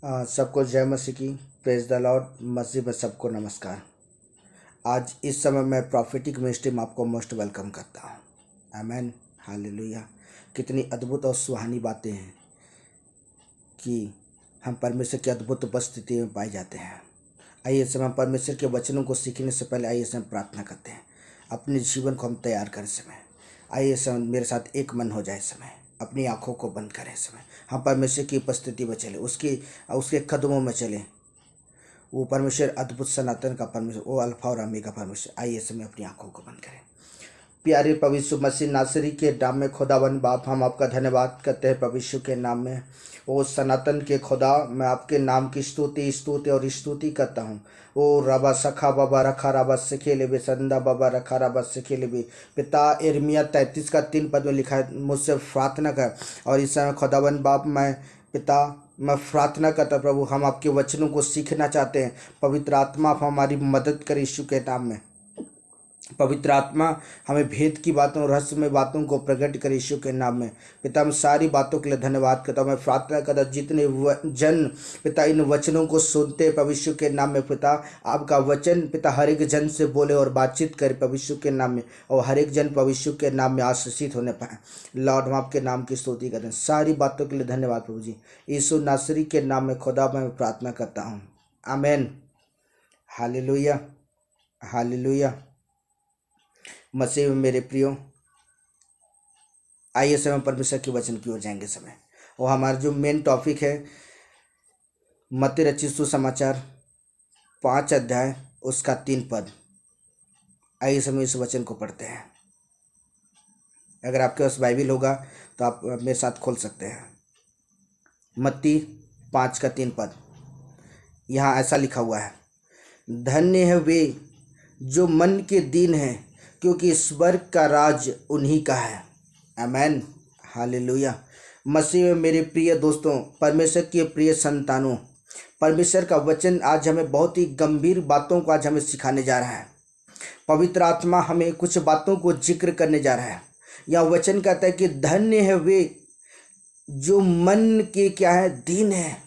सबको जय मसीह की। Praise the Lord. मसीह में सबको नमस्कार। आज इस समय मैं प्रॉफिटिक मिनिस्ट्री में आपको मोस्ट वेलकम करता हूँ। आमेन, हालेलुया। कितनी अद्भुत और सुहानी बातें हैं कि हम परमेश्वर की अद्भुत उपस्थिति में पाए जाते हैं। आइए समय हम परमेश्वर के वचनों को सीखने से पहले आइए समय प्रार्थना करते हैं। अपने जीवन को हम तैयार करें समय। आइए समय मेरे साथ एक मन हो जाए समय। अपनी आंखों को बंद करें समय। हम परमेश्वर की उपस्थिति में चले, उसके कदमों में चलें। वो परमेश्वर अद्भुत सनातन का परमेश्वर, वो अल्फा और ओमेगा परमेश्वर। आइए समय अपनी आंखों को बंद करें। प्यारे पवित्र मसीह नासरी के नाम में खुदावन बाप, हम आपका धन्यवाद करते हैं पवित्र के नाम में। ओ सनातन के खुदा, मैं आपके नाम की स्तुति और स्तुति करता हूँ। ओ रबा सखा बाबा रखा रबा सखेले बे संदा बाबा रखा रबा सखेले बे। पिता इर्मिया 33 का 3 पद में लिखा है, मुझसे प्रार्थना कर। और इस समय खुदावन बाप, मैं प्रार्थना करता प्रभु, हम आपके वचनों को सीखना चाहते हैं। पवित्र आत्मा आप हमारी मदद करें यीशु के नाम में। पवित्र आत्मा हमें भेद की बातों, रहस्यमय बातों को प्रकट करे यीशु के नाम में। पिता, मैं सारी बातों के लिए धन्यवाद करता हूँ। मैं प्रार्थना करता जितने जन पिता इन वचनों को सुनते पवित्र के नाम में, पिता आपका वचन पिता हर एक जन से बोले और बातचीत करे पवित्र के नाम में, और हर एक जन पवित्र के नाम में आशीषित होने पाए। लॉर्ड, हम आपके नाम की स्तुति करते हैं। सारी बातों के लिए धन्यवाद प्रभु जी। यीशु नासरी के नाम में खुदा मैं प्रार्थना करता हूँ। आमेन, हालेलुया, हालेलुया। मसीह में मेरे प्रियो, आइए समय परमेश्वर के वचन की ओर जाएंगे समय। और हमारा जो मेन टॉपिक है मत्ती रचित सुसमाचार 5 अध्याय उसका 3 पद। आइए समय इस वचन को पढ़ते हैं। अगर आपके पास बाइबल होगा तो आप मेरे साथ खोल सकते हैं। मत्ती 5 का 3 पद। यहाँ ऐसा लिखा हुआ है, धन्य है वे जो मन के दीन हैं, क्योंकि स्वर्ग का राज उन्हीं का है। आमेन, हालेलुया। मसीह में मेरे प्रिय दोस्तों, परमेश्वर के प्रिय संतानों, परमेश्वर का वचन आज हमें बहुत ही गंभीर बातों को आज हमें सिखाने जा रहा है। पवित्र आत्मा हमें कुछ बातों को जिक्र करने जा रहा है। यह वचन कहता है कि धन्य है वे जो मन के क्या है, दीन है।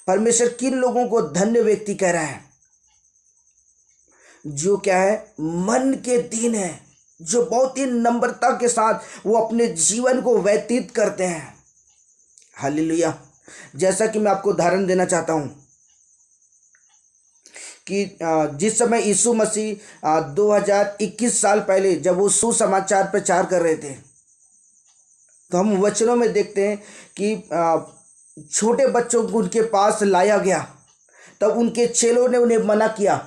परमेश्वर किन लोगों को धन्य व्यक्ति कह रहा है? जो क्या है, मन के दीन है, जो बहुत ही नम्रता के साथ वो अपने जीवन को व्यतीत करते हैं। हालेलुया। जैसा कि मैं आपको उदाहरण देना चाहता हूं कि जिस समय यीशु मसीह 2021 साल पहले जब वो सुसमाचार प्रचार कर रहे थे, तो हम वचनों में देखते हैं कि छोटे बच्चों को उनके पास लाया गया, तब उनके चेलों ने उन्हें मना किया।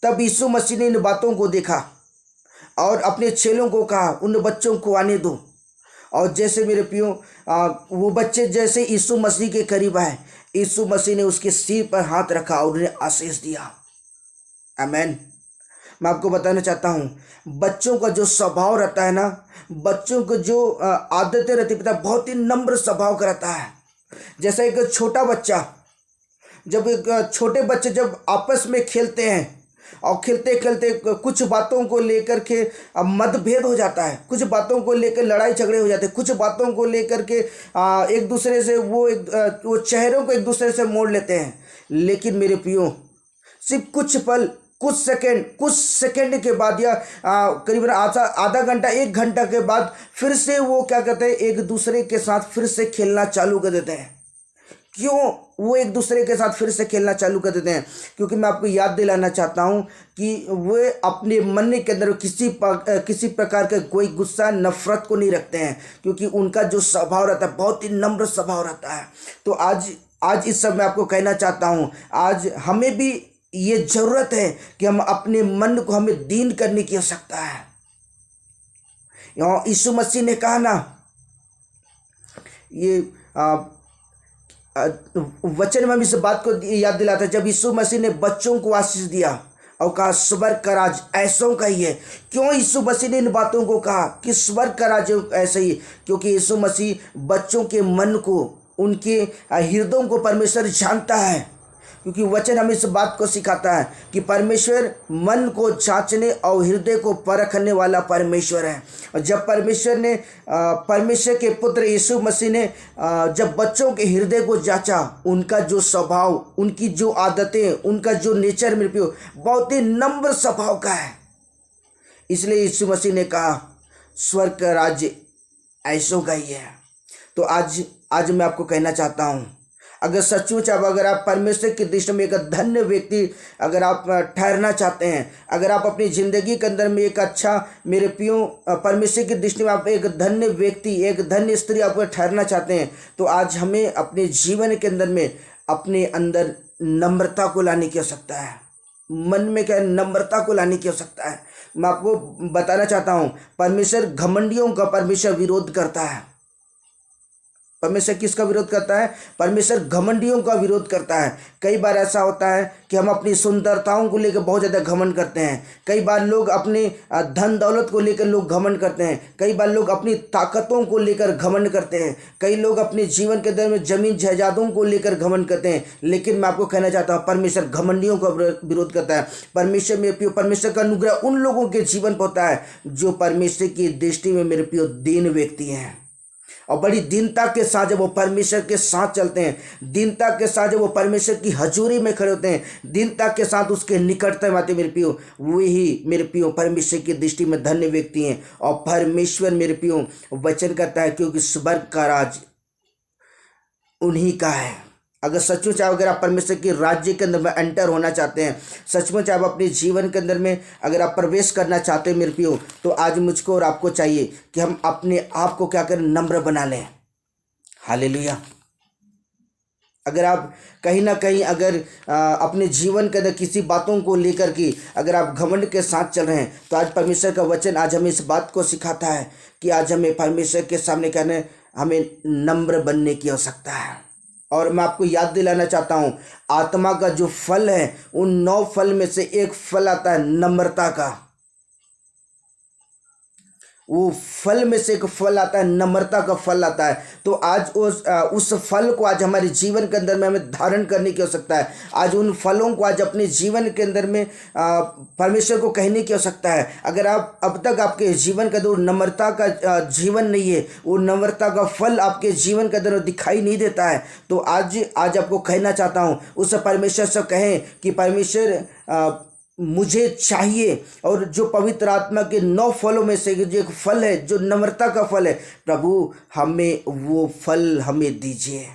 तब यीशु मसीह ने इन बातों को देखा और अपने चेलों को कहा, उन बच्चों को आने दो। और जैसे मेरे प्रियो, वो बच्चे जैसे यीशु मसीह के करीब आए, यीशु मसीह ने उसके सिर पर हाथ रखा और उन्हें आशीष दिया। आमेन। मैं आपको बताना चाहता हूँ, बच्चों का जो स्वभाव रहता है ना, बच्चों को जो आदतें रहती है, बहुत ही नम्र स्वभाव का रहता है। जैसा एक छोटा बच्चा, छोटे बच्चे जब आपस में खेलते हैं और खेलते खेलते कुछ बातों को लेकर के मतभेद हो जाता है, कुछ बातों को लेकर लड़ाई झगड़े हो जाते हैं, कुछ बातों को लेकर के एक दूसरे से वो चेहरों को एक दूसरे से मोड़ लेते हैं। लेकिन मेरे प्रियो, सिर्फ कुछ पल, कुछ सेकंड के बाद या करीबन आधा घंटा 1 घंटा के बाद फिर से वो क्या कहते हैं, एक दूसरे के साथ फिर से खेलना चालू कर देते हैं। क्यों वो एक दूसरे के साथ फिर से खेलना चालू कर देते हैं? क्योंकि मैं आपको याद दिलाना चाहता हूं कि वे अपने मन के अंदर किसी प्रकार का कोई गुस्सा, नफरत को नहीं रखते हैं, क्योंकि उनका जो स्वभाव रहता है बहुत ही नम्र स्वभाव रहता है। तो आज इस समय आपको कहना चाहता हूं, आज हमें भी ये जरूरत है कि हम अपने मन को हमें दीन करने की आवश्यकता है। यीशु मसीह ने कहा ना, ये वचन में हम इस बात को याद दिलाता है, जब यीशु मसीह ने बच्चों को आशीष दिया और कहा स्वर्ग का राज ऐसों का ही है। क्यों यीशु मसीह ने इन बातों को कहा कि स्वर्ग का राज ऐसा ही? क्योंकि यीशु मसीह बच्चों के मन को, उनके हृदयों को परमेश्वर जानता है। क्योंकि वचन हमें इस बात को सिखाता है कि परमेश्वर मन को जांचने और हृदय को परखने वाला परमेश्वर है। और जब परमेश्वर के पुत्र यीशु मसीह ने जब बच्चों के हृदय को जांचा, उनका जो स्वभाव, उनकी जो आदतें, उनका जो नेचर मेरे प्रियो बहुत ही नम्र स्वभाव का है। इसलिए यीशु मसीह ने कहा स्वर्ग का राज्य ऐसों का ही है। तो आज मैं आपको कहना चाहता हूँ, अगर सचमुच अगर आप परमेश्वर की दृष्टि में एक धन्य व्यक्ति अगर आप ठहरना चाहते हैं, अगर आप अपनी ज़िंदगी के अंदर में एक अच्छा मेरे प्रियो परमेश्वर की दृष्टि में आप एक धन्य व्यक्ति, एक धन्य स्त्री आप ठहरना चाहते हैं, तो आज हमें अपने जीवन के अंदर में अपने अंदर नम्रता को लाने की आवश्यकता है। मन में क्या नम्रता को लाने की आवश्यकता है। मैं आपको बताना चाहता हूँ, परमेश्वर घमंडियों का परमेश्वर विरोध करता है। परमेश्वर किसका विरोध करता है? परमेश्वर घमंडियों का विरोध करता है। कई बार ऐसा होता है कि हम अपनी सुंदरताओं को लेकर बहुत ज़्यादा घमंड करते हैं। कई बार लोग अपने धन दौलत को लेकर लोग घमंड करते हैं। कई बार लोग अपनी ताकतों को लेकर घमंड करते हैं। कई लोग अपने जीवन के अंदर में जमीन जायदादों को लेकर घमंड करते हैं। लेकिन मैं आपको कहना चाहता हूँ, परमेश्वर घमंडियों का विरोध करता है। परमेश्वर का अनुग्रह उन लोगों के जीवन पर होता है जो परमेश्वर की दृष्टि में मेरे प्रिय दीन व्यक्ति हैं, और बड़ी दीनता के साथ जब वो परमेश्वर के साथ चलते हैं, दीनता के साथ जब वो परमेश्वर की हजूरी में खड़े होते हैं, दीनता के साथ उसके निकटतम आते मेरे प्रियो, वही मेरे प्रियो परमेश्वर की दृष्टि में धन्य व्यक्ति हैं। और परमेश्वर मेरे प्रियो वचन करता है क्योंकि स्वर्ग का राज उन्हीं का है। अगर सचमुच अगर आप परमेश्वर के राज्य के अंदर में एंटर होना चाहते हैं, सचमुच आप अपने जीवन के अंदर में अगर आप प्रवेश करना चाहते हैं मेरे प्रियो, तो आज मुझको और आपको चाहिए कि हम अपने आप को क्या करें, नम्र बना लें। हालेलुया। अगर आप कहीं ना कहीं अगर अपने जीवन के अंदर किसी बातों को लेकर के अगर आप घमंड के साथ चल रहे हैं, तो आज परमेश्वर का वचन आज हमें इस बात को सिखाता है कि आज हमें परमेश्वर के सामने कहने हमें नम्र बनने की आवश्यकता है। और मैं आपको याद दिलाना चाहता हूँ, आत्मा का जो फल है उन 9 फल में से एक फल आता है नम्रता का। वो फल में से एक फल आता है, नम्रता का फल आता है। तो आज उस फल को आज हमारे जीवन के अंदर में हमें धारण करने की आवश्यकता है। आज उन फलों को आज अपने जीवन के अंदर में परमेश्वर को कहने की आवश्यकता है। अगर आप अब तक आपके जीवन के अंदर नम्रता का जीवन नहीं है, वो नम्रता का फल आपके जीवन के अंदर दिखाई नहीं देता है, तो आज आपको कहना चाहता हूँ, उस परमेश्वर से कहें कि परमेश्वर मुझे चाहिए। और जो पवित्र आत्मा के 9 फलों में से जो एक फल है, जो नम्रता का फल है, प्रभु हमें वो फल हमें दीजिए।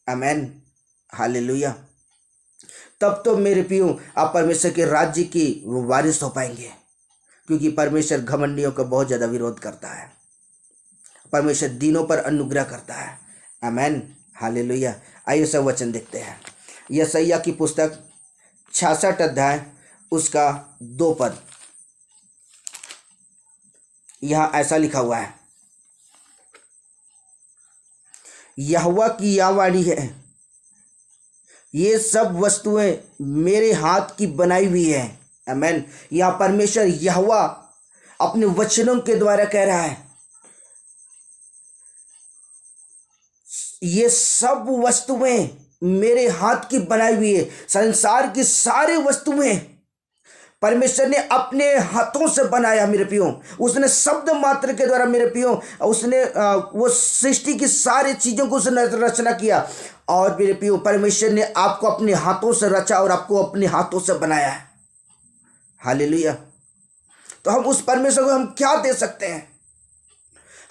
आमेन, हालेलुया। तब तो मेरे प्रियो आप परमेश्वर के राज्य की वारिस हो पाएंगे, क्योंकि परमेश्वर घमंडियों का बहुत ज़्यादा विरोध करता है। परमेश्वर दीनों पर अनुग्रह करता है। आमेन, हालेलुया। आइए सब वचन देखते हैं। यशायाह की पुस्तक 66 अध्याय उसका 2 पद, यहां ऐसा लिखा हुआ है, यहोवा की यह वाणी है, ये सब वस्तुएं मेरे हाथ की बनाई हुई है। आमेन। यहां परमेश्वर यहोवा अपने वचनों के द्वारा कह रहा है, ये सब वस्तुएं मेरे हाथ की बनाई हुई है। संसार की सारी वस्तुएं परमेश्वर ने अपने हाथों से बनाया मेरे प्रियो। उसने शब्द मात्र के द्वारा मेरे प्रियो उसने वो सृष्टि की सारी चीज़ों को उसने रचना किया। और मेरे प्रियो परमेश्वर ने आपको अपने हाथों से रचा और आपको अपने हाथों से बनाया है। हालेलुया। तो हम उस परमेश्वर को हम क्या दे सकते हैं?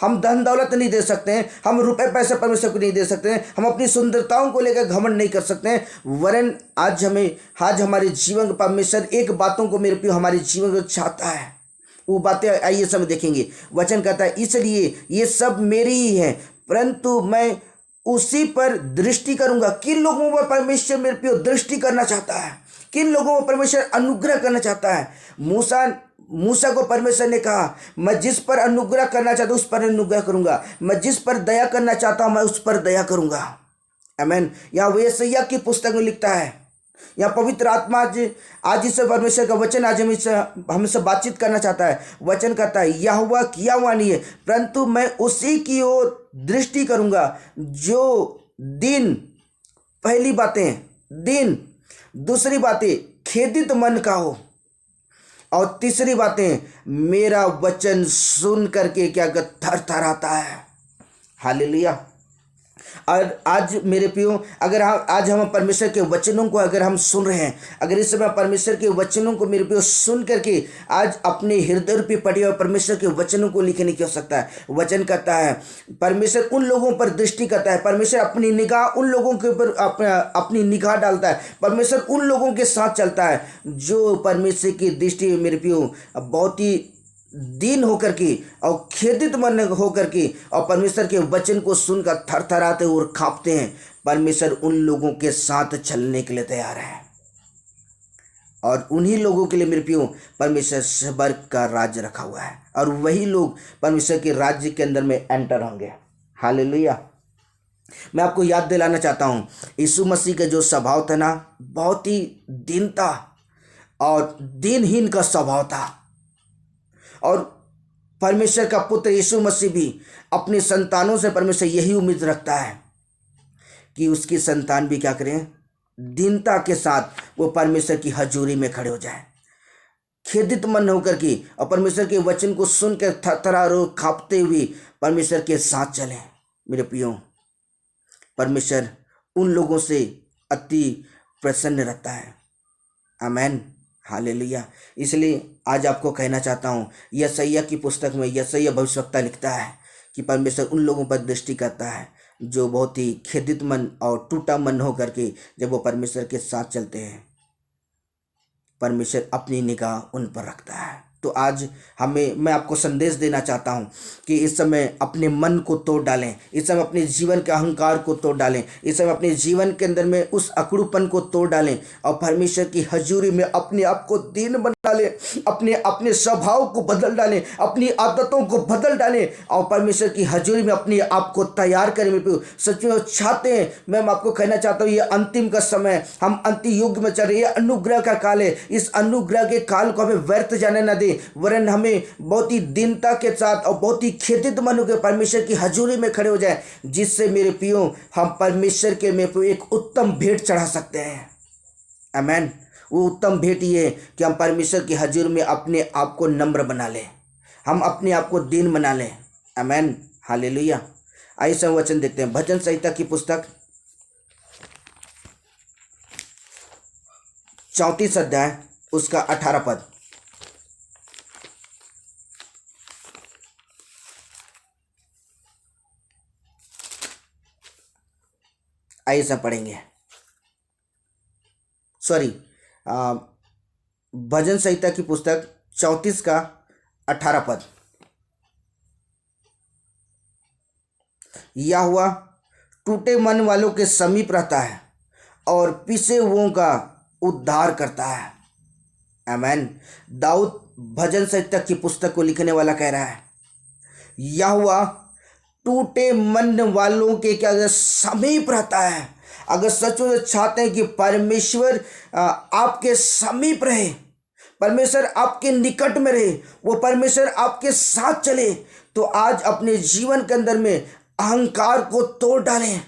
हम धन दौलत नहीं दे सकते हैं, हम रुपए पैसे परमेश्वर को नहीं दे सकते हैं, हम अपनी सुंदरताओं को लेकर घमंड नहीं कर सकते हैं। वरन आज हमारे जीवन का परमेश्वर एक बातों को मेरे प्रिय हमारे जीवन को चाहता है। वो बातें आइए सब देखेंगे। वचन कहता है, इसलिए ये सब मेरी ही है, परंतु मैं उसी पर दृष्टि करूंगा। किन लोगों पर परमेश्वर मेरे प्रिय दृष्टि करना चाहता है? किन लोगों पर परमेश्वर अनुग्रह करना चाहता है? मूसा को परमेश्वर ने कहा, मैं जिस पर अनुग्रह करना चाहता हूं उस पर अनुग्रह करूंगा, मैं जिस पर दया करना चाहता हूं मैं उस पर दया करूंगा। आमीन। यहाँ यशायाह की पुस्तक में लिखता है, यहाँ पवित्र आत्मा आज इस परमेश्वर का वचन आज हमसे बातचीत करना चाहता है। वचन कहता है, यहोवा की यह वाणी है, परंतु मैं उसी की ओर दृष्टि करूंगा जो दिन, पहली बातें दीन, दूसरी बातें खेदित मन का हो, और तीसरी बातें मेरा वचन सुन करके क्या थर थर आता है। हालेलुया। और आज मेरे प्रियो, अगर आज हम परमेश्वर के वचनों को अगर हम सुन रहे हैं, अगर इस समय परमेश्वर के वचनों को मेरे प्रियो सुन करके आज अपने हृदय पे पड़े और परमेश्वर के वचनों को लिखने की आवश्यकता है। वचन कहता है परमेश्वर उन लोगों पर दृष्टि करता है, परमेश्वर अपनी निगाह उन लोगों के ऊपर अपनी निगाह डालता है, परमेश्वर उन लोगों के साथ चलता है जो परमेश्वर की दृष्टि मेरे प्रियो बहुत ही दीन होकर के और खेदित मन होकर के और परमेश्वर के वचन को सुनकर थरथराते और कांपते हैं। परमेश्वर उन लोगों के साथ चलने के लिए तैयार है, और उन्हीं लोगों के लिए मेरे प्रियो परमेश्वर स्वर्ग का राज्य रखा हुआ है, और वही लोग परमेश्वर के राज्य के अंदर में एंटर होंगे। हालेलुया। मैं आपको याद दिलाना चाहता हूँ, यीशु मसीह का जो स्वभाव था ना, बहुत ही दीनता और दीनहीन का स्वभाव था, और परमेश्वर का पुत्र यीशु मसीह भी अपने संतानों से परमेश्वर यही उम्मीद रखता है कि उसकी संतान भी क्या करें, दीनता के साथ वो परमेश्वर की हजूरी में खड़े हो जाए, खेदित मन होकर के और परमेश्वर के वचन को सुनकर थरथरा कांपते हुए परमेश्वर के साथ चलें। मेरे प्रियो, परमेश्वर उन लोगों से अति प्रसन्न रहता है। आमेन, हालेलुया। इसलिए आज आपको कहना चाहता हूँ, यशायाह की पुस्तक में यशायाह भविष्यवक्ता लिखता है कि परमेश्वर उन लोगों पर दृष्टि करता है जो बहुत ही खेदित मन और टूटा मन हो करके जब वो परमेश्वर के साथ चलते हैं, परमेश्वर अपनी निगाह उन पर रखता है। तो आज मैं आपको संदेश देना चाहता हूँ कि इस समय अपने मन को तोड़ डालें, इस समय अपने जीवन के अहंकार को तोड़ डालें, इस समय अपने जीवन के अंदर में उस अकड़ूपन को तोड़ डालें और परमेश्वर की हजूरी में अपने आप को दीन बना लें, अपने स्वभाव को बदल डालें, अपनी आदतों को बदल डालें और परमेश्वर की हजूरी में अपने आप को तैयार करें। मेरे सच में चाहते हैं, मैं आपको कहना चाहता हूँ, ये अंतिम का समय, हम अंतिम युग में चल रहे हैं, अनुग्रह का काल है। इस अनुग्रह के काल को हमें व्यर्थ जाने न दे, वरन हमें बहुत ही दीनता के साथ और बहुत ही खेदित मन होकर परमेश्वर की हजूरी में खड़े हो जाए, जिससे मेरे प्रियो हम परमेश्वर के में एक उत्तम भेंट चढ़ा सकते हैं। आमेन। वो उत्तम भेंट ये है कि हम परमेश्वर की हजूरी में अपने आप को नम्र बना लें, हम अपने आप को दीन बना लें। आमेन, हालेलुया। आइए सब वचन देखते हैं, भजन संहिता की पुस्तक 34 अध्याय उसका 18 पद। आइए सब पढ़ेंगे। भजन संहिता की पुस्तक 34 का 18 पद। यहोवा टूटे मन वालों के समीप रहता है और पिसे हुओं का उद्धार करता है। आमेन। दाऊद भजन संहिता की पुस्तक को लिखने वाला कह रहा है, यहोवा टूटे मन वालों के क्या समीप रहता है। अगर सच में चाहते हैं कि परमेश्वर आपके समीप रहे, परमेश्वर आपके निकट में रहे, वो परमेश्वर आपके साथ चले, तो आज अपने जीवन के अंदर में अहंकार को तोड़ डालें।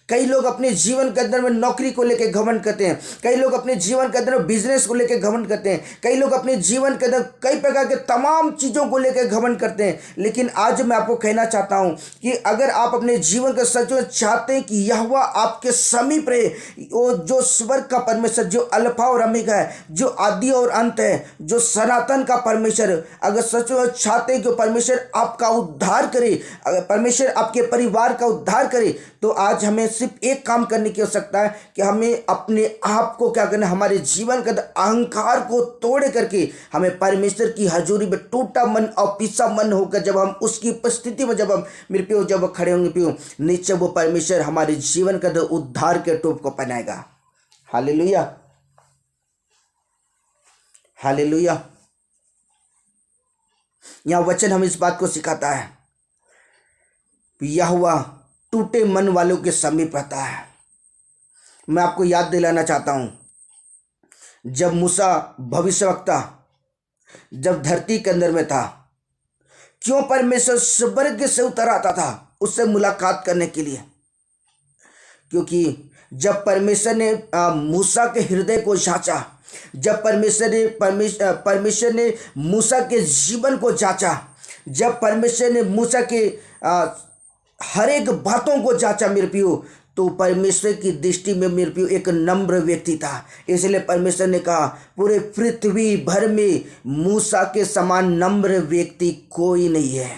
कई लोग अपने जीवन के अंदर में नौकरी को लेकर घमंड करते हैं, कई लोग अपने जीवन के अंदर बिजनेस को लेकर घमंड करते हैं, कई लोग अपने जीवन के अंदर कई प्रकार के तमाम चीज़ों को लेकर घमंड करते हैं। लेकिन आज मैं आपको कहना चाहता हूं कि अगर आप अपने जीवन के सच में चाहते हैं कि यहोवा आपके समीप रहे, वो जो स्वर्ग का परमेश्वर, जो अल्फा और ओमेगा है, जो आदि और अंत है, जो सनातन का परमेश्वर, अगर सच में चाहते हैं कि परमेश्वर आपका उद्धार करे, अगर परमेश्वर आपके परिवार का उद्धार करे, तो आज हमें सिर्फ एक काम करने की आवश्यकता है कि हमें अपने आप को क्या करना, हमारे जीवन के अहंकार को तोड़ करके हमें परमेश्वर की हजूरी में टूटा मन और पिसा मन होकर जब हम उसकी उपस्थिति में जब हम मेरे प्रियो जब खड़े होंगे प्रियो, नीचे वो परमेश्वर हमारे जीवन के उद्धार के टोप को पहनाएगा। Hallelujah, hallelujah. यह वचन हम इस बात को सिखाता है, यहोवा टूटे मन वालों के समीप रहता है। मैं आपको याद दिलाना चाहता हूं, जब मूसा भविष्यवक्ता जब धरती के अंदर में था, क्यों परमेश्वर स्वर्ग से उतर आता था उससे मुलाकात करने के लिए? क्योंकि जब परमेश्वर ने मूसा के हृदय को जांचा, जब परमेश्वर ने मूसा के जीवन को जांचा, जब परमेश्वर ने मूसा के हर एक बातों को जांचा मेरे प्रियो, तो परमेश्वर की दृष्टि में मेरे प्रियो एक नम्र व्यक्ति था। इसलिए परमेश्वर ने कहा पूरे पृथ्वी भर में मूसा के समान नम्र व्यक्ति कोई नहीं है।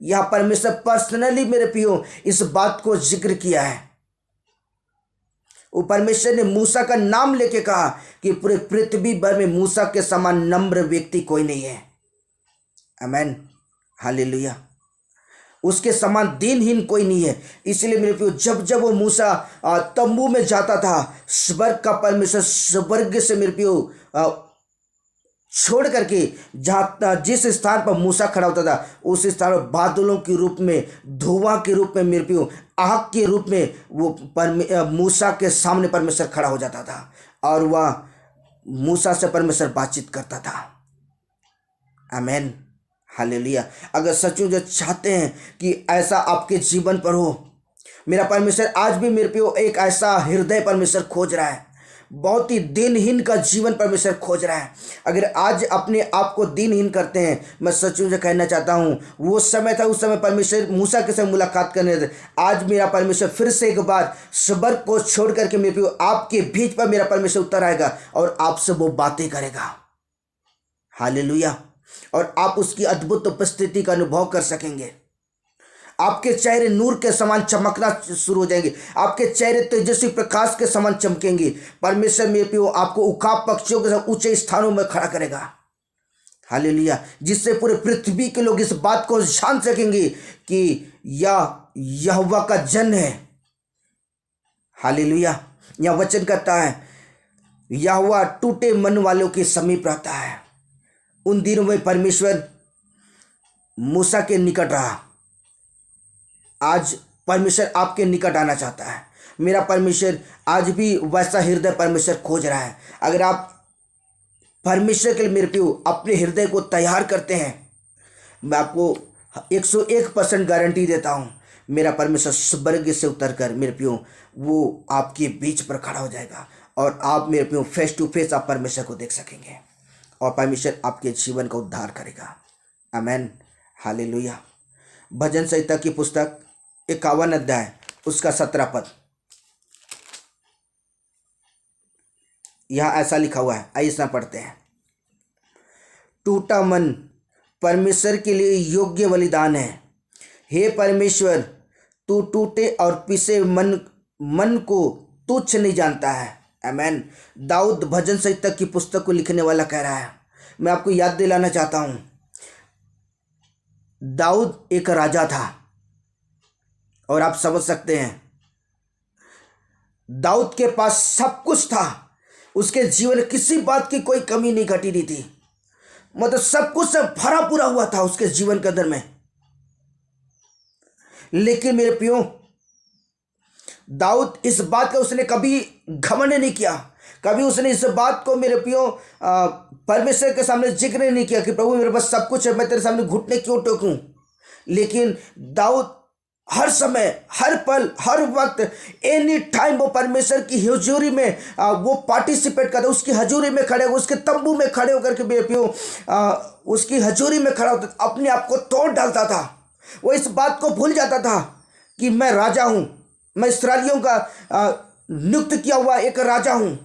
यह परमेश्वर पर्सनली मेरे प्रियो इस बात को जिक्र किया है। वो परमेश्वर ने मूसा का नाम लेके कहा कि पूरे पृथ्वी भर में मूसा के समान नम्र व्यक्ति कोई नहीं है। आमेन, हालेलुया। उसके समान दीनहीन कोई नहीं है। इसलिए मेरे प्रियो जब जब वो मूसा तंबू में जाता था, स्वर्ग का परमेश्वर स्वर्ग से मेरे प्रियो छोड़ करके जहाँ जिस स्थान पर मूसा खड़ा होता था उस स्थान पर बादलों के रूप में, धुआं के रूप में, मेरे प्रियो आग के रूप में वो मूसा के सामने परमेश्वर खड़ा हो जाता था और वह मूसा से परमेश्वर बातचीत करता था। आमेन, हालेलुया। अगर सचमुच जो चाहते हैं कि ऐसा आपके जीवन पर हो, मेरा परमेश्वर आज भी मेरे पे एक ऐसा हृदय परमेश्वर खोज रहा है। बहुत ही दिनहीन का जीवन परमेश्वर खोज रहा है। अगर आज अपने आप को दिनहीन करते हैं, मैं सचमुच कहना चाहता हूँ वो समय था, उस समय परमेश्वर मूसा के साथ मुलाकात करने थे। आज मेरा परमेश्वर फिर से एक बार स्वर्ग को छोड़ करके मेरे पे आपके बीच पर मेरा परमेश्वर उतर आएगा और आपसे वो बातें करेगा। हालेलुया। और आप उसकी अद्भुत उपस्थिति का अनुभव कर सकेंगे। आपके चेहरे नूर के समान चमकना शुरू हो जाएंगे। आपके चेहरे तेजस्वी प्रकाश के समान चमकेंगे। परमेश्वर मेरे प्रियो आपको उकाब पक्षियों के साथ ऊंचे स्थानों में खड़ा करेगा। हालेलुया। जिससे पूरे पृथ्वी के लोग इस बात को जान सकेंगे कि यह यहोवा का जन है। हालेलुया। यह वचन कहता है यहोवा टूटे मन वालों के समीप रहता है। उन दिनों में परमेश्वर मूसा के निकट रहा। आज परमेश्वर आपके निकट आना चाहता है। मेरा परमेश्वर आज भी वैसा हृदय परमेश्वर खोज रहा है। अगर आप परमेश्वर के लिए मेरे प्रियो अपने हृदय को तैयार करते हैं, मैं आपको 101% गारंटी देता हूँ, मेरा परमेश्वर स्वर्ग से उतर कर मेरे प्रियो वो आपके बीच पर खड़ा हो जाएगा और आप मेरे प्रियो फेस टू फेस आप परमेश्वर को देख सकेंगे और परमेश्वर आपके जीवन का उद्धार करेगा। आमेन, हालेलुया। भजन संहिता की पुस्तक 51 अध्याय उसका 17 पद, यहां ऐसा लिखा हुआ है। आइए इसमें पढ़ते हैं। टूटा मन परमेश्वर के लिए योग्य बलिदान है। हे परमेश्वर, तू टूटे और पिसे मन को तुच्छ नहीं जानता है। आमेन। दाऊद भजन संहिता की पुस्तक को लिखने वाला कह रहा है। मैं आपको याद दिलाना चाहता हूं, दाऊद एक राजा था और आप समझ सकते हैं दाऊद के पास सब कुछ था। उसके जीवन में किसी बात की कोई कमी नहीं घटी नहीं थी। मतलब सब कुछ से भरा पूरा हुआ था उसके जीवन के अंदर में। लेकिन मेरे प्रियो दाऊद इस बात का उसने कभी घमंड नहीं किया। कभी उसने इस बात को मेरे प्रियो परमेश्वर के सामने जिक्र नहीं किया कि प्रभु मेरे पास सब कुछ है, मैं तेरे सामने घुटने क्यों टेकूं। लेकिन दाऊद हर समय, हर पल, हर वक्त, एनी टाइम वो परमेश्वर की हजूरी में वो पार्टिसिपेट करता, उसकी हजूरी में खड़े, उसके तंबू में खड़े होकर के मेरे प्रियो उसकी हजूरी में खड़ा होता, अपने आप को तोड़ डालता था। वो इस बात को भूल जाता था कि मैं राजा हूं, मैं इस्राएलियों का नियुक्त किया हुआ एक राजा हूं।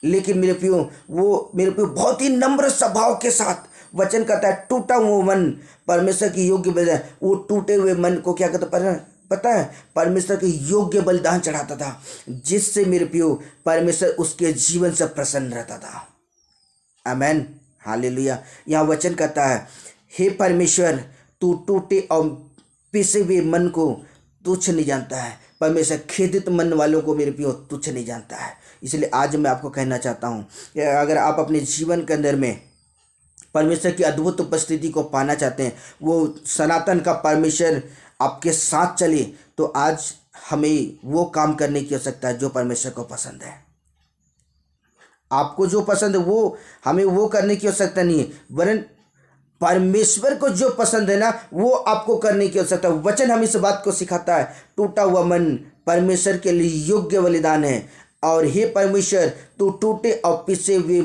लेकिन मेरे प्रियो वो मेरे प्रियो बहुत ही नम्र स्वभाव के साथ वचन कहता है टूटा हुआ मन परमेश्वर की योग्य बलिदान। वो टूटे हुए मन को क्या कहता पता है, परमेश्वर के योग्य बलिदान चढ़ाता था, जिससे मेरे प्रियो परमेश्वर उसके जीवन से प्रसन्न रहता था। आमेन, हालेलुया। यहाँ वचन कहता है हे परमेश्वर, तू टूटे और पिसे हुए मन को तुच्छ नहीं जानता है। परमेश्वर खेदित मन वालों को मेरे प्रियो तुच्छ नहीं जानता है। इसलिए आज मैं आपको कहना चाहता हूँ अगर आप अपने जीवन के अंदर में परमेश्वर की अद्भुत उपस्थिति को पाना चाहते हैं, वो सनातन का परमेश्वर आपके साथ चले, तो आज हमें वो काम करने की आवश्यकता है जो परमेश्वर को पसंद है। आपको जो पसंद है वो हमें वो करने की आवश्यकता नहीं है, वरन परमेश्वर को जो पसंद है ना वो आपको करने की आवश्यकता है। वचन हम इस बात को सिखाता है टूटा हुआ मन परमेश्वर के लिए योग्य बलिदान है। और हे परमेश्वर, तू टूटे और पिसे हुए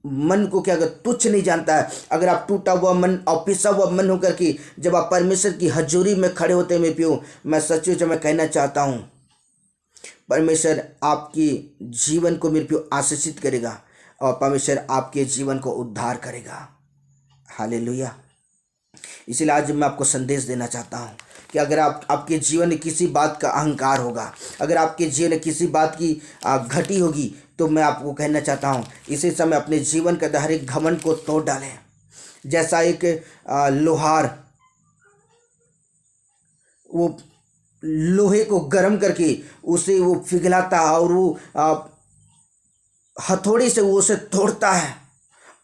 मन को क्या कर तुच्छ नहीं जानता है। अगर आप टूटा हुआ मन और पिसा हुआ मन होकर के जब आप परमेश्वर की हजूरी में खड़े होते हैं मेरे प्रियो, मैं सचमुच में कहना चाहता हूँ, परमेश्वर आपके जीवन को मेरे प्रियो आशीषित करेगा और परमेश्वर आपके जीवन को उद्धार करेगा। हालेलुया। इसीलिए आज मैं आपको संदेश देना चाहता हूँ कि अगर आपके जीवन में किसी बात का अहंकार होगा, अगर आपके जीवन में किसी बात की घटी होगी, तो मैं आपको कहना चाहता हूँ इसी समय अपने जीवन के हर एक घमंड को तोड़ डालें। जैसा एक लोहार वो लोहे को गर्म करके उसे वो पिघलाता है और वो हथौड़ी से वो उसे तोड़ता है,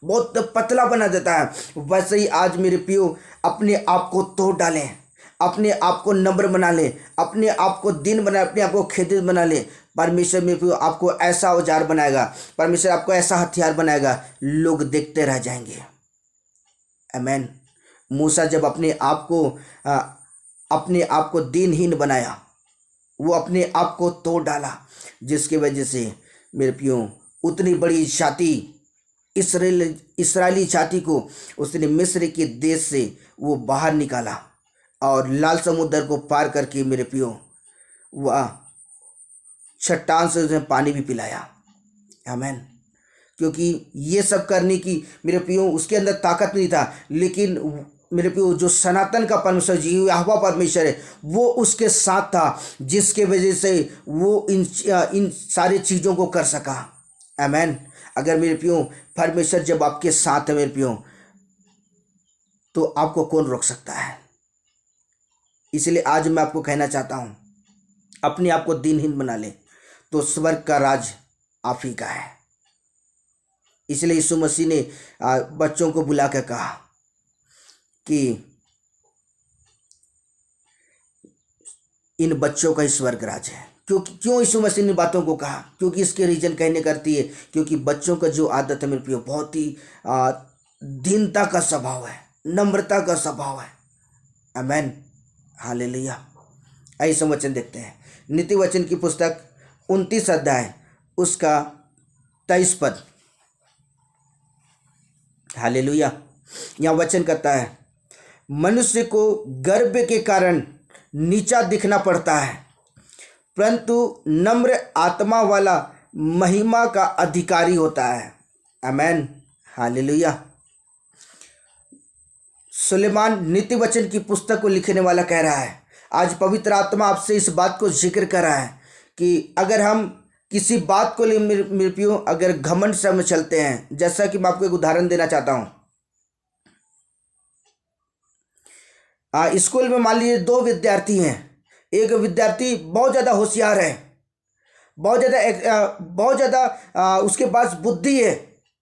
बहुत पतला बना देता है। वैसे ही आज मेरे प्रियो अपने आप को तोड़ डालें, अपने आप को नम्र बना लें, अपने आप को दिन बनाए, अपने आप को खेतित बना लें। परमेश्वर मेरे प्रियो आपको ऐसा औजार बनाएगा, परमेश्वर आपको ऐसा हथियार बनाएगा, लोग देखते रह जाएंगे। आमीन। मूसा जब अपने आप को दीनहीन बनाया, वो अपने आप को तोड़ डाला, जिसकी वजह से मेरे प्रियो उतनी बड़ी जाति इस्राएली जाति को उसने मिस्र के देश से वो बाहर निकाला और लाल समुद्र को पार करके मेरे प्रियो वह चट्टान से उसने पानी भी पिलाया। आमीन। क्योंकि ये सब करने की मेरे प्रियो उसके अंदर ताकत नहीं था, लेकिन मेरे प्रियो जो सनातन का परमेश्वर जी यहोवा परमेश्वर है वो उसके साथ था, जिसके वजह से वो इन सारी चीज़ों को कर सका। आमीन। अगर मेरे प्रियो परमेश्वर जब आपके साथ है मेरे प्रियो, तो आपको कौन रोक सकता है। इसलिए आज मैं आपको कहना चाहता हूँ, अपने आप को दीनहीन बना ले तो स्वर्ग का राज आप ही का है। इसलिए यीशु मसीह ने बच्चों को बुला कर कहा कि इन बच्चों का ही स्वर्ग राज है। क्यों यीशु मसीह ने बातों को कहा? क्योंकि इसके रीजन कहने करती है, क्योंकि बच्चों का जो आदत है मेरे प्रियो बहुत ही दीनता का स्वभाव है, नम्रता का स्वभाव है। आमीन। हालेलुया। ऐसा वचन देखते हैं नीति वचन की पुस्तक 29 अध्याय उसका 23 पद। हालेलुया। यहाँ वचन कहता है, मनुष्य को गर्व के कारण नीचा दिखना पड़ता है, परंतु नम्र आत्मा वाला महिमा का अधिकारी होता है। आमीन। हालेलुया। सुलेमान नीति वचन की पुस्तक को लिखने वाला कह रहा है, आज पवित्र आत्मा आपसे इस बात को जिक्र कर रहा है कि अगर हम किसी बात को लिए मेरे प्रियो अगर घमंड से हम चलते हैं, जैसा कि मैं आपको एक उदाहरण देना चाहता हूँ। स्कूल में मान लीजिए 2 विद्यार्थी हैं। एक विद्यार्थी बहुत ज़्यादा होशियार है, बहुत ज़्यादा उसके पास बुद्धि है,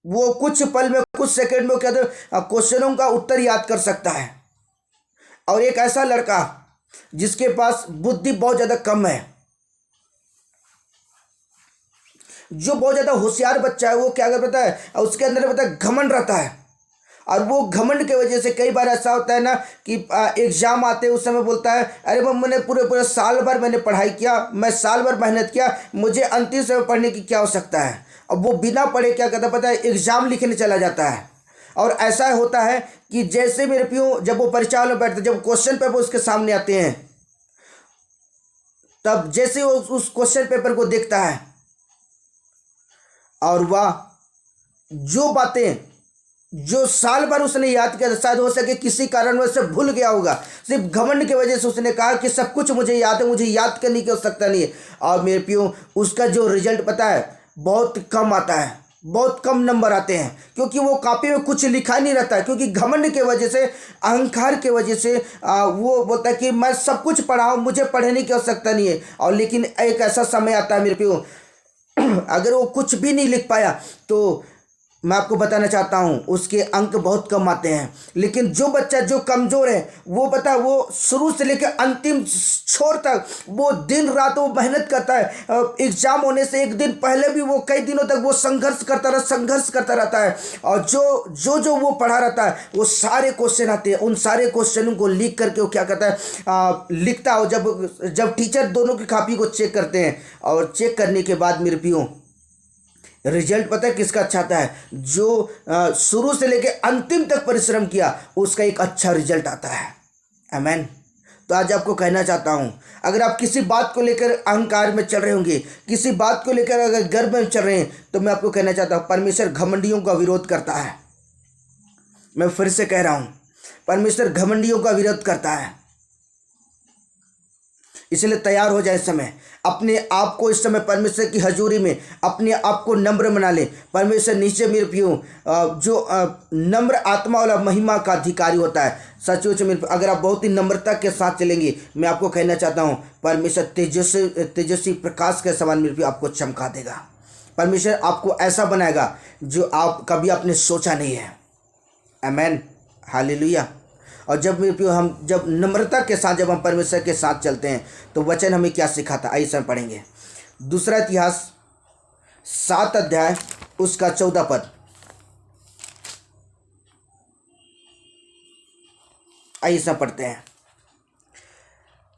वो कुछ पल में कुछ सेकंड में कहते क्वेश्चनों का उत्तर याद कर सकता है। और एक ऐसा लड़का जिसके पास बुद्धि बहुत ज़्यादा कम है, जो बहुत ज़्यादा होशियार बच्चा है, वो क्या कर पता है, उसके अंदर पता है घमंड रहता है। और वो घमंड के वजह से कई बार ऐसा होता है ना कि एग्जाम आते हैं उस समय बोलता है, अरे वो मैंने पूरे साल भर मैंने पढ़ाई किया, मैं साल भर मेहनत किया, मुझे अंतिम समय पढ़ने की क्या आवश्यकता है। अब वो बिना पढ़े क्या करता पता है, एग्जाम लिखने चला जाता है। और ऐसा होता है कि जैसे मेरे प्रियो जब वो परीक्षा में बैठते, जब क्वेश्चन पेपर उसके सामने आते हैं, तब जैसे वो उस क्वेश्चन पेपर को देखता है और वह जो बातें जो साल भर उसने याद किया, शायद हो सके किसी कारणवश से भूल गया होगा, सिर्फ घमंड की वजह से उसने कहा कि सब कुछ मुझे याद है, मुझे याद करने की आवश्यकता नहीं है। और मेरे प्रियो उसका जो रिजल्ट पता है बहुत कम आता है, बहुत कम नंबर आते हैं, क्योंकि वो कॉपी में कुछ लिखा नहीं रहता है। क्योंकि घमंड के वजह से, अहंकार के वजह से वो बोलता है कि मैं सब कुछ पढ़ा हूँ, मुझे पढ़ने की आवश्यकता नहीं है। और लेकिन एक ऐसा समय आता है मेरे प्रियो, अगर वो कुछ भी नहीं लिख पाया तो मैं आपको बताना चाहता हूँ उसके अंक बहुत कम आते हैं। लेकिन जो बच्चा जो कमज़ोर है वो पता वो शुरू से लेकर अंतिम छोर तक वो दिन रात वो मेहनत करता है। एग्जाम होने से एक दिन पहले भी वो कई दिनों तक वो संघर्ष करता रहता है। और जो वो पढ़ा रहता है वो सारे क्वेश्चन आते हैं, उन सारे क्वेश्चनों को लिख करके वो क्या करता है, लिखता हो। जब टीचर दोनों की कॉपी को चेक करते हैं और चेक करने के बाद मेरे पियो रिजल्ट पता है किसका अच्छा आता है, जो शुरू से लेकर अंतिम तक परिश्रम किया उसका एक अच्छा रिजल्ट आता है। आमीन। तो आज आपको कहना चाहता हूं, अगर आप किसी बात को लेकर अहंकार में चल रहे होंगे, किसी बात को लेकर अगर गर्व में चल रहे हैं, तो मैं आपको कहना चाहता हूं परमेश्वर घमंडियों का विरोध करता है। मैं फिर से कह रहा हूं, परमेश्वर घमंडियों का विरोध करता है। इसलिए तैयार हो जाए। इस समय अपने आप को, इस समय परमेश्वर की हजूरी में अपने आप को नम्र बना ले। परमेश्वर नीचे मेरे पियो जो नम्र आत्मा वाला महिमा का अधिकारी होता है, सचमुच में अगर आप बहुत ही नम्रता के साथ चलेंगे, मैं आपको कहना चाहता हूँ परमेश्वर तेजस्वी प्रकाश के समान मेरे पियो आपको चमका देगा। परमेश्वर आपको ऐसा बनाएगा जो आप कभी आपने सोचा नहीं है। आमीन, हालेलुया। और जब मेरे प्रियो हम जब नम्रता के साथ जब हम परमेश्वर के साथ चलते हैं तो वचन हमें क्या सिखाता, आइए समय पढ़ेंगे। दूसरा इतिहास 7 अध्याय उसका 14 पद। आइए समय पढ़ते हैं।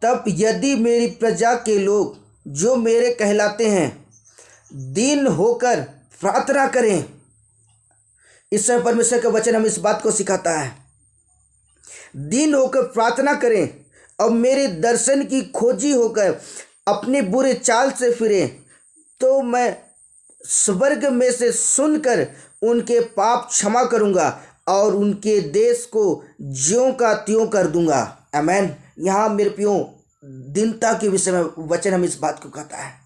तब यदि मेरी प्रजा के लोग जो मेरे कहलाते हैं दीन होकर प्रार्थना करें। इस समय परमेश्वर का वचन हमें इस बात को सिखाता है, दीन होकर प्रार्थना करें और मेरे दर्शन की खोजी होकर अपने बुरे चाल से फिरें, तो मैं स्वर्ग में से सुनकर उनके पाप क्षमा करूंगा और उनके देश को ज्यों का त्यों कर दूंगा। आमीन। यहाँ मेरे प्रियो दीनता के विषय में वचन हमें इस बात को कहता है।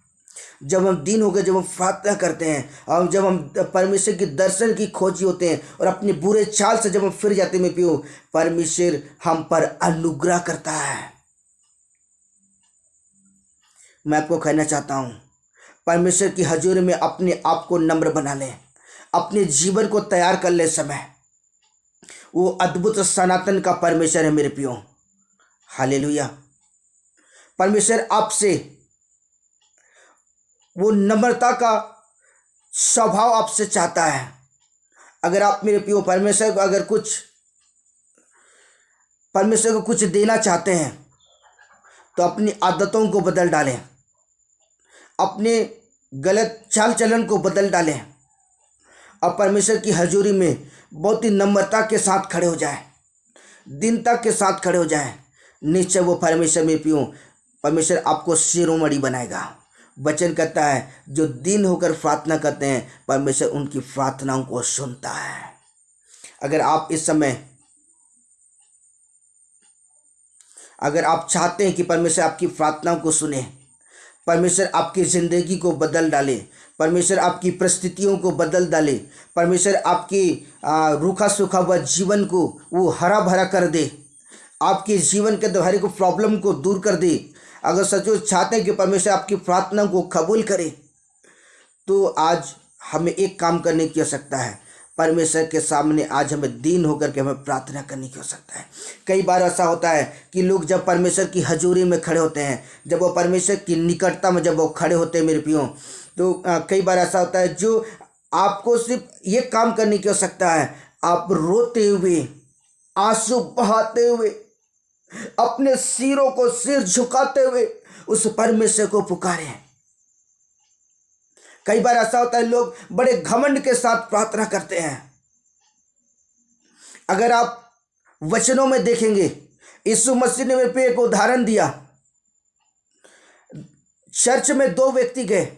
जब हम दीन होकर जब हम प्रार्थना करते हैं और जब हम परमेश्वर के दर्शन की खोजी होते हैं और अपने बुरे चाल से जब हम फिर जाते हैं, पियो परमेश्वर हम पर अनुग्रह करता है। मैं आपको कहना चाहता हूं परमेश्वर की हजूरी में अपने आप को नम्र बना लें, अपने जीवन को तैयार कर ले। समय वो अद्भुत सनातन का परमेश्वर है मेरे पियो, हालेलुया। परमेश्वर आपसे वो नम्रता का स्वभाव आपसे चाहता है। अगर आप मेरे प्रियो परमेश्वर को अगर परमेश्वर को कुछ देना चाहते हैं तो अपनी आदतों को बदल डालें, अपने गलत चाल चलन को बदल डालें और परमेश्वर की हजूरी में बहुत ही नम्रता के साथ खड़े हो जाए, दीनता के साथ खड़े हो जाए। निश्चय वो परमेश्वर में पियो परमेश्वर आपको शिरोमणि बनाएगा। वचन कहता है जो दीन होकर प्रार्थना करते हैं परमेश्वर उनकी प्रार्थनाओं को सुनता है। अगर आप इस समय अगर आप चाहते हैं कि परमेश्वर आपकी प्रार्थनाओं को सुने, परमेश्वर आपकी ज़िंदगी को बदल डाले, परमेश्वर आपकी परिस्थितियों को बदल डाले, परमेश्वर आपकी रूखा सूखा हुआ जीवन को वो हरा भरा कर दे, आपके जीवन के हर एक प्रॉब्लम को दूर कर दे, अगर सचमुच चाहते हैं कि परमेश्वर आपकी प्रार्थना को कबूल करे, तो आज हमें एक काम करने की आवश्यकता है। परमेश्वर के सामने आज हमें दीन होकर के हमें प्रार्थना करने की आवश्यकता है। कई बार ऐसा होता है कि लोग जब परमेश्वर की हजूरी में खड़े होते हैं, जब वो परमेश्वर की निकटता में जब वो खड़े होते हैं मेरे प्रियो, तो कई बार ऐसा होता है जो आपको सिर्फ ये काम करने की आवश्यकता है, आप रोते हुए आंसू बहाते हुए अपने सिरों को सिर झुकाते हुए उस परमेश्वर को पुकारें। कई बार ऐसा होता है लोग बड़े घमंड के साथ प्रार्थना करते हैं। अगर आप वचनों में देखेंगे, यीशु मसीह ने मेरे पे एक उदाहरण दिया। चर्च में 2 व्यक्ति गए।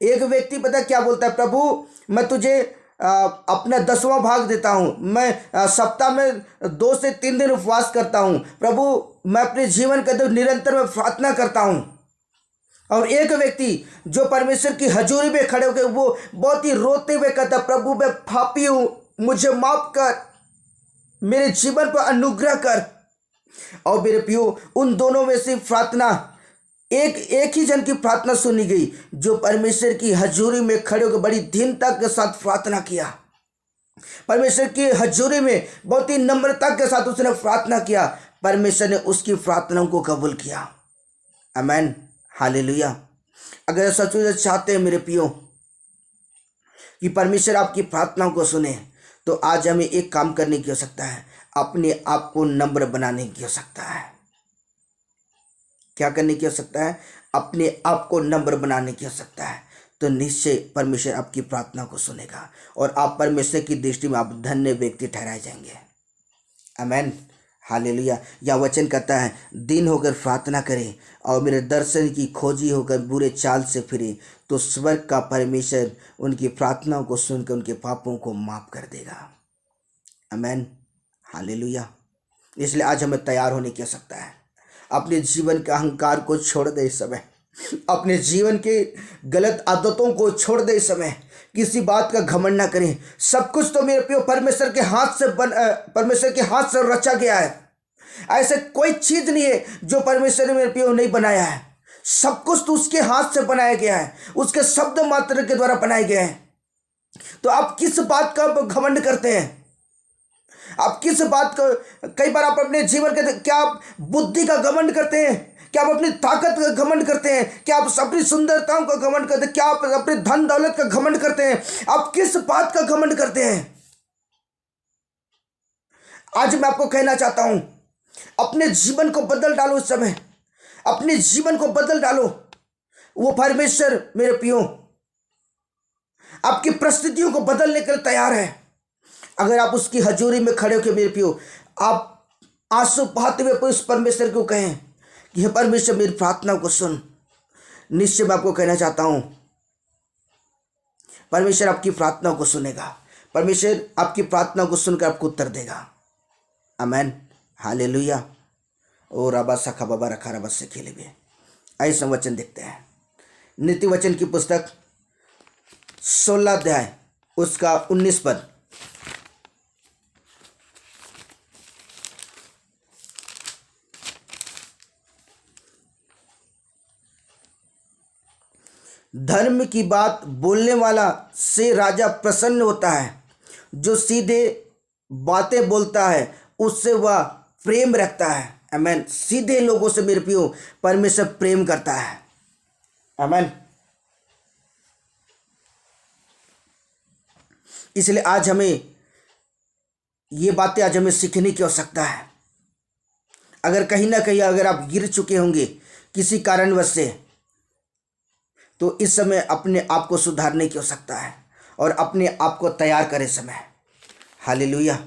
एक व्यक्ति पता क्या बोलता है, प्रभु मैं तुझे अपना 10वां भाग देता हूँ, मैं सप्ताह में 2 से 3 दिन उपवास करता हूँ, प्रभु मैं अपने जीवन के निरंतर में प्रार्थना करता हूँ। और एक व्यक्ति जो परमेश्वर की हजूरी में खड़े होकर वो बहुत ही रोते हुए कहता, प्रभु मैं पापी हूँ, मुझे माफ कर, मेरे जीवन पर अनुग्रह कर। और मेरे प्रियो उन दोनों में से प्रार्थना एक ही जन की प्रार्थना सुनी गई जो परमेश्वर की हजूरी में खड़े होकर बड़ी दीनता के साथ प्रार्थना किया। परमेश्वर की हजूरी में बहुत ही नम्रता के साथ उसने प्रार्थना किया। परमेश्वर ने उसकी प्रार्थनाओं को कबूल किया। आमीन, हालेलुया। अगर सच में चाहते हैं मेरे प्रियो कि परमेश्वर आपकी प्रार्थनाओं को सुने, तो आज हमें एक काम करने की आवश्यकता है, अपने आप को नम्र बनाने की आवश्यकता है। क्या करने की आवश्यकता है? अपने आप को नम्र बनाने की आवश्यकता है। तो निश्चय परमेश्वर आपकी प्रार्थना को सुनेगा और आप परमेश्वर की दृष्टि में आप धन्य व्यक्ति ठहराए जाएंगे। आमीन, हालेलुया। यह वचन कहता है, दिन होकर प्रार्थना करें और मेरे दर्शन की खोजी होकर बुरे चाल से फिरे, तो स्वर्ग का परमेश्वर उनकी प्रार्थनाओं को सुनकर उनके पापों को माफ कर देगा। आमीन, हालेलुया। इसलिए आज हमें तैयार होने की आवश्यकता है। अपने जीवन के अहंकार को छोड़ दे इस समय, अपने जीवन के गलत आदतों को छोड़ दे इस समय। किसी बात का घमंड ना करें। सब कुछ तो मेरे प्रियो परमेश्वर के हाथ से रचा गया है। ऐसे कोई चीज नहीं है जो परमेश्वर ने मेरे प्रियो नहीं बनाया है। सब कुछ तो उसके हाथ से बनाया गया है, उसके शब्द मात्र के द्वारा बनाए गए हैं। तो आप किस बात का घमंड करते हैं? आप किस बात का, कई बार आप अपने जीवन के, क्या आप बुद्धि का घमंड करते हैं? क्या आप अपनी ताकत का घमंड करते हैं? क्या आप अपनी सुंदरताओं का घमंड करते हैं? क्या आप अपने धन दौलत का घमंड करते हैं? आप किस बात का घमंड करते हैं? आज मैं आपको कहना चाहता हूं, अपने जीवन को बदल डालो इस समय, अपने जीवन को बदल डालो। वो परमेश्वर मेरे प्रियो आपकी परिस्थितियों को बदलने के लिए तैयार है। अगर आप उसकी हजूरी में खड़े होकर मेरे प्रियो आप आंसू बहाते हुए उस परमेश्वर को कहें कि हे परमेश्वर मेरी प्रार्थना को सुन, निश्चय मैं आपको कहना चाहता हूं, परमेश्वर आपकी प्रार्थना को सुनेगा। परमेश्वर आपकी प्रार्थना को सुनकर आपको उत्तर देगा। आमीन, हालेलुया। ओ रबा सखा बाबा रखा रबा से खेले भी। ऐसा वचन देखते हैं, नीति वचन की पुस्तक 16 अध्याय उसका 19 पद। धर्म की बात बोलने वाला से राजा प्रसन्न होता है, जो सीधे बातें बोलता है उससे वह प्रेम रखता है। आमीन, सीधे लोगों से मेरे प्रियो परमेश्वर प्रेम करता है। आमीन। इसलिए आज हमें ये बातें आज हमें सीखने की आवश्यकता है। अगर कहीं ना कहीं अगर आप गिर चुके होंगे किसी कारणवश से, तो इस समय अपने आप को सुधारने की आवश्यकता है और अपने आप को तैयार करें समय। हालेलुया।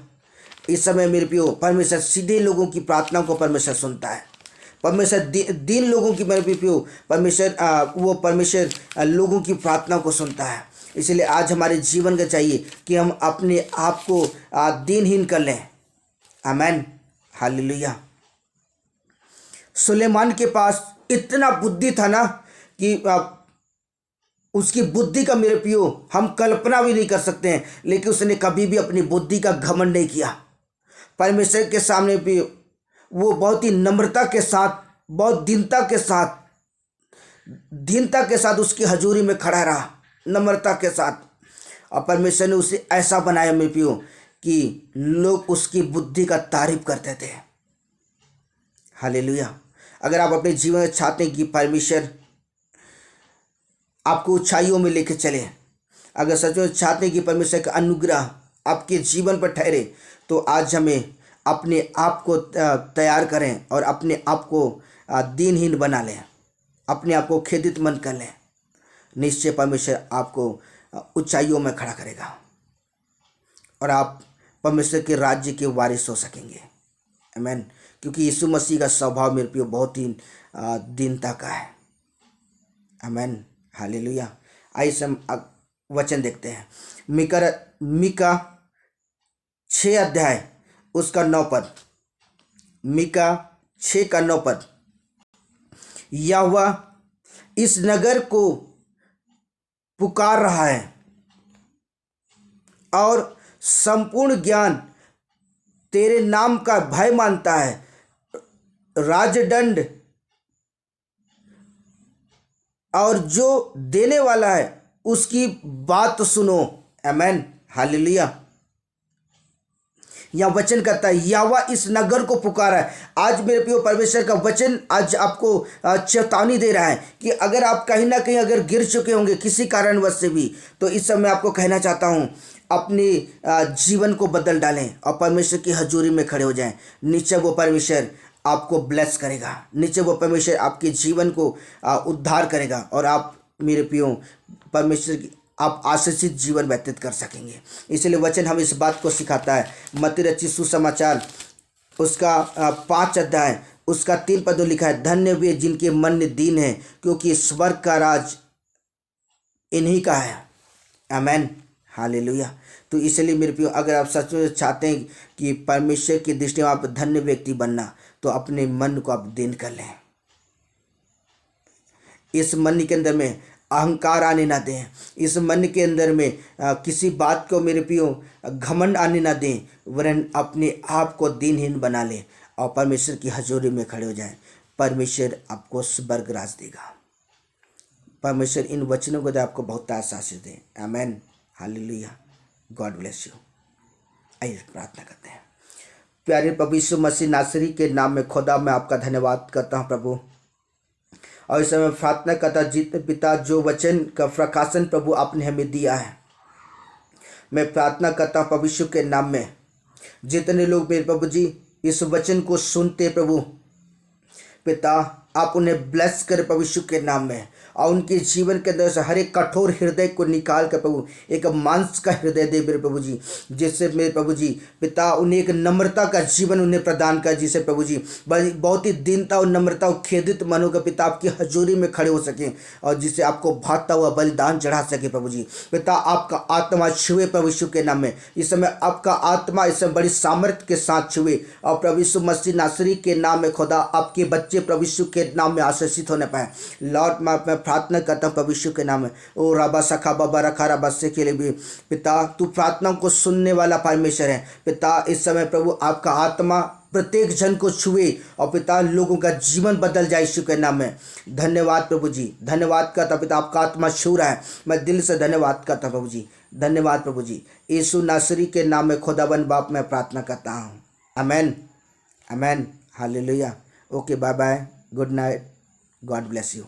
इस समय मेरे प्रियो परमेश्वर सीधे लोगों की प्रार्थनाओं को परमेश्वर सुनता है। परमेश्वर दीन लोगों की, मेरे प्रियो परमेश्वर लोगों की प्रार्थनाओं को सुनता है। इसलिए आज हमारे जीवन का चाहिए कि हम अपने आप को दीनहीन कर लें। आमीन, हालेलुया। सुलेमान के पास इतना बुद्धि था ना कि उसकी बुद्धि का मेरे प्रियो हम कल्पना भी नहीं कर सकते हैं, लेकिन उसने कभी भी अपनी बुद्धि का घमंड नहीं किया। परमेश्वर के सामने भी वो बहुत ही नम्रता के साथ, बहुत दीनता के साथ उसकी हजूरी में खड़ा रहा, नम्रता के साथ। और परमेश्वर ने उसे ऐसा बनाया मेरे प्रियो कि लोग उसकी बुद्धि का तारीफ करते थे। हालेलुया। अगर आप अपने जीवन में चाहते हैं कि परमेश्वर आपको ऊंचाइयों में लेकर चले, अगर सच में चाहते हैं कि परमेश्वर का अनुग्रह आपके जीवन पर ठहरे, तो आज हमें अपने आप को तैयार करें और अपने आप को दीनहीन बना लें, अपने आप को खेदित मन कर लें। निश्चय परमेश्वर आपको ऊंचाइयों में खड़ा करेगा और आप परमेश्वर के राज्य के वारिस हो सकेंगे। आमीन। क्योंकि यीशु मसीह का स्वभाव मेरे प्रियो बहुत ही दीनता का है। आमीन, हालेलुया। आइए हम वचन देखते हैं। मीका 6 अध्याय उसका 9 पद। मीका 6 का 9 पद। यहोवा इस नगर को पुकार रहा है और संपूर्ण ज्ञान तेरे नाम का भय मानता है। राजदंड और जो देने वाला है उसकी बात सुनो। आमीन, हालेलुया। या वचन कहता है यहोवा इस नगर को पुकारा है। आज मेरे प्रियो परमेश्वर का वचन आज आपको चेतावनी दे रहा है कि अगर आप कहीं ना कहीं अगर गिर चुके होंगे किसी कारणवश से भी, तो इस समय आपको कहना चाहता हूँ अपने जीवन को बदल डालें और परमेश्वर की हजूरी में खड़े हो जाएं। नीचे वो परमेश्वर आपको ब्लेस करेगा, नीचे वो परमेश्वर आपके जीवन को उद्धार करेगा और आप मेरे प्रियो परमेश्वर की आप आशीषित जीवन व्यतीत कर सकेंगे। इसलिए वचन हम इस बात को सिखाता है। मत्ती रचित सुसमाचार उसका 5 अध्याय उसका 3 पद लिखा है, धन्य वे जिनके मन दीन है क्योंकि स्वर्ग का राज इन्हीं का है। आमेन, हालेलुया। तो इसलिए मेरे प्रियो अगर आप सच में चाहते हैं कि परमेश्वर की दृष्टि में आप धन्य व्यक्ति बनना, तो अपने मन को आप दीन कर लें। इस मन के अंदर में अहंकार आने ना दें, इस मन के अंदर में किसी बात को मेरे प्रियो घमंड आने ना दें, वरन अपने आप को दीनहीन बना लें और परमेश्वर की हजूरी में खड़े हो जाएं। परमेश्वर आपको स्वर्ग राज देगा। परमेश्वर इन वचनों को आपको बहुत आशीष दे। आमेन, हालेलुया, गॉड ब्लेस यू। आइए प्रार्थना करते हैं। प्यारे प्रभु यीशु मसीह नासरी के नाम में खुदा मैं आपका धन्यवाद करता हूँ प्रभु, और इस समय प्रार्थना करता जितने पिता जो वचन का प्रकाशन प्रभु आपने हमें दिया है, मैं प्रार्थना करता हूँ प्रभु यीशु के नाम में जितने लोग मेरे प्रभु जी इस वचन को सुनते प्रभु पिता आप उन्हें ब्लेस करें प्रभु यीशु के नाम में, और उनके जीवन के अंदर से हर एक कठोर हृदय को निकाल कर प्रभु एक मांस का हृदय दे मेरे प्रभु जी, जिससे मेरे प्रभु जी पिता उन्हें एक नम्रता का जीवन उन्हें प्रदान कर, जिसे प्रभु जी बहुत ही दीनता और नम्रता और खेदित मनों का पिता आपकी हजूरी में खड़े हो सकें और जिसे आपको भागता हुआ बलिदान चढ़ा सके प्रभु जी। पिता आपका आत्मा छुए प्रभु यीशु के नाम में, इस समय आपका आत्मा इस समय बड़ी सामर्थ्य के साथ छुए और प्रभु यीशु मसीह नासरी के नाम में खुदा आपके बच्चे प्रभु यीशु के नाम में आशीषित होने पाए। लॉर्ड मैं प्रार्थना करता हूँ प्रभु यीशु के नाम में, ओ राबा सखा बाबा रखा रबस्से के लिए भी पिता तू प्रार्थनाओं को सुनने वाला परमेश्वर है। पिता इस समय प्रभु आपका आत्मा प्रत्येक जन को छुए और पिता लोगों का जीवन बदल जाए यीशु के नाम में। धन्यवाद प्रभु जी, धन्यवाद करता पिता आपका आत्मा छू रहा है, मैं दिल से धन्यवाद करता प्रभु जी, धन्यवाद प्रभु जी। यीशु नासरी के नाम में खुदाबंद बाप मैं प्रार्थना करता हूँ। Amen, amen, hallelujah. Okay, bye bye, good night, God bless you.